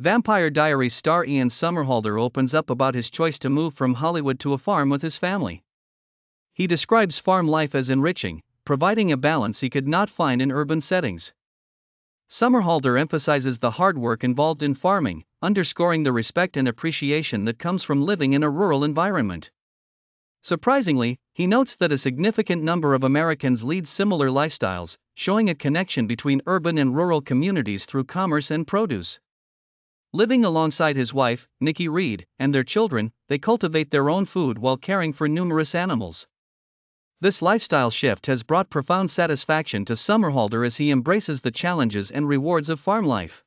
Vampire Diaries star Ian Somerhalder opens up about his choice to move from Hollywood to a farm with his family. He describes farm life as enriching, providing a balance he could not find in urban settings. Somerhalder emphasizes the hard work involved in farming, underscoring the respect and appreciation that comes from living in a rural environment. Surprisingly, he notes that a significant number of Americans lead similar lifestyles, showing a connection between urban and rural communities through commerce and produce. Living alongside his wife, Nikki Reed, and their children, they cultivate their own food while caring for numerous animals. This lifestyle shift has brought profound satisfaction to Somerhalder as he embraces the challenges and rewards of farm life.